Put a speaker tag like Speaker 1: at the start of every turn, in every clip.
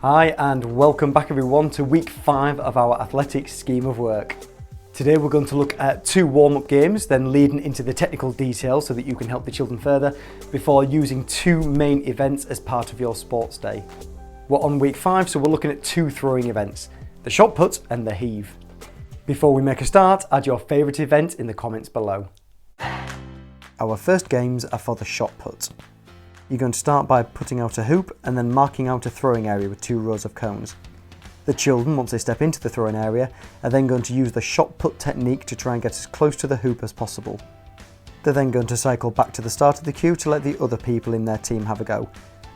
Speaker 1: Hi and welcome back everyone to week 5 of our athletic scheme of work. Today we're going to look at 2 warm-up games, then leading into the technical details so that you can help the children further before using 2 main events as part of your sports day. We're on week 5, so we're looking at 2 throwing events, the shot put and the heave. Before we make a start, add your favourite event in the comments below. Our first games are for the shot put. You're going to start by putting out a hoop and then marking out a throwing area with 2 rows of cones. The children, once they step into the throwing area, are then going to use the shot put technique to try and get as close to the hoop as possible. They're then going to cycle back to the start of the queue to let the other people in their team have a go.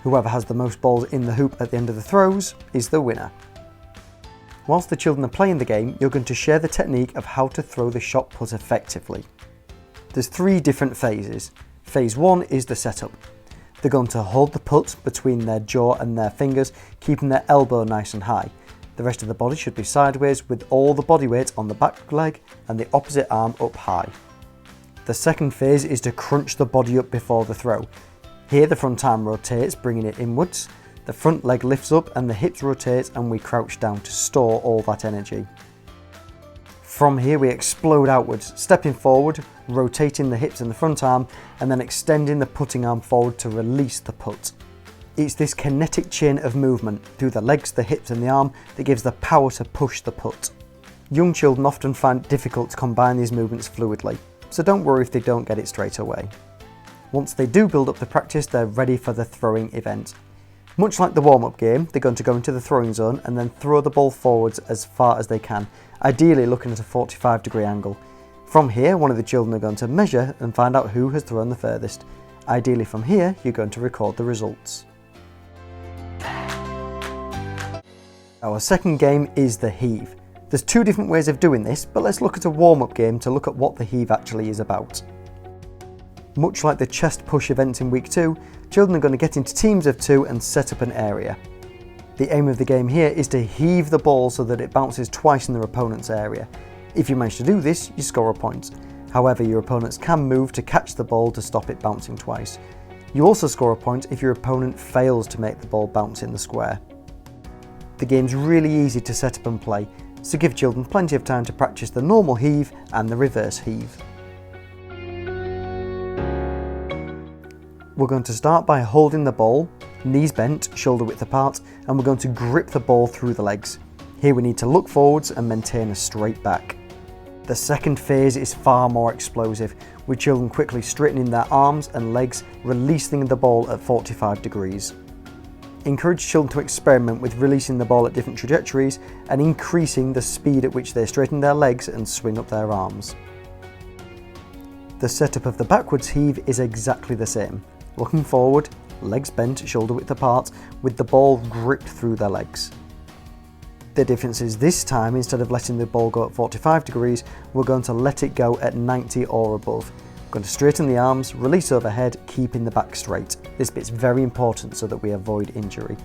Speaker 1: Whoever has the most balls in the hoop at the end of the throws is the winner. Whilst the children are playing the game, you're going to share the technique of how to throw the shot put effectively. There's 3 different phases. Phase 1 is the setup. They're going to hold the put between their jaw and their fingers, keeping their elbow nice and high. The rest of the body should be sideways with all the body weight on the back leg and the opposite arm up high. The second phase is to crunch the body up before the throw. Here the front arm rotates, bringing it inwards, the front leg lifts up and the hips rotate and we crouch down to store all that energy. From here we explode outwards, stepping forward, rotating the hips and the front arm, and then extending the putting arm forward to release the put. It's this kinetic chain of movement through the legs, the hips and the arm that gives the power to push the put. Young children often find it difficult to combine these movements fluidly, so don't worry if they don't get it straight away. Once they do build up the practice, they're ready for the throwing event. Much like the warm-up game, they're going to go into the throwing zone and then throw the ball forwards as far as they can, ideally looking at a 45-degree angle. From here, one of the children are going to measure and find out who has thrown the furthest. Ideally from here, you're going to record the results. Our second game is the heave. There's 2 different ways of doing this, but let's look at a warm-up game to look at what the heave actually is about. Much like the chest push events in week 2, children are going to get into teams of 2 and set up an area. The aim of the game here is to heave the ball so that it bounces twice in their opponent's area. If you manage to do this, you score a point. However, your opponents can move to catch the ball to stop it bouncing twice. You also score a point if your opponent fails to make the ball bounce in the square. The game's really easy to set up and play, so give children plenty of time to practice the normal heave and the reverse heave. We're going to start by holding the ball, knees bent, shoulder width apart, and we're going to grip the ball through the legs. Here we need to look forwards and maintain a straight back. The second phase is far more explosive, with children quickly straightening their arms and legs, releasing the ball at 45 degrees. Encourage children to experiment with releasing the ball at different trajectories and increasing the speed at which they straighten their legs and swing up their arms. The setup of the backwards heave is exactly the same. Looking forward, legs bent, shoulder width apart, with the ball gripped through their legs. The difference is this time, instead of letting the ball go at 45 degrees, we're going to let it go at 90 or above. We're going to straighten the arms, release overhead, keeping the back straight. This bit's very important so that we avoid injury.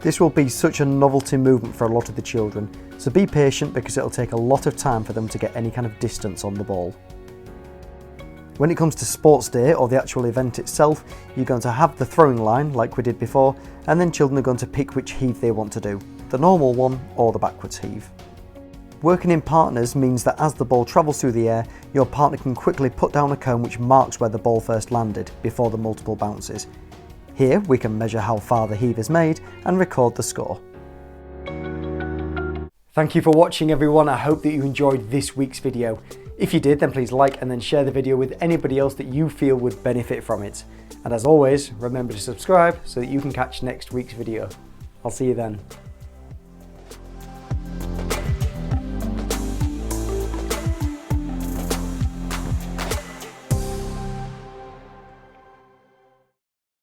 Speaker 1: This will be such a novelty movement for a lot of the children, so be patient because it'll take a lot of time for them to get any kind of distance on the ball. When it comes to sports day or the actual event itself, you're going to have the throwing line like we did before, and then children are going to pick which heave they want to do, the normal one or the backwards heave. Working in partners means that as the ball travels through the air, your partner can quickly put down a cone which marks where the ball first landed before the multiple bounces. Here we can measure how far the heave is made and record the score. Thank you for watching everyone. I hope that you enjoyed this week's video. If you did, then please like and then share the video with anybody else that you feel would benefit from it. And as always, remember to subscribe so that you can catch next week's video. I'll see you then.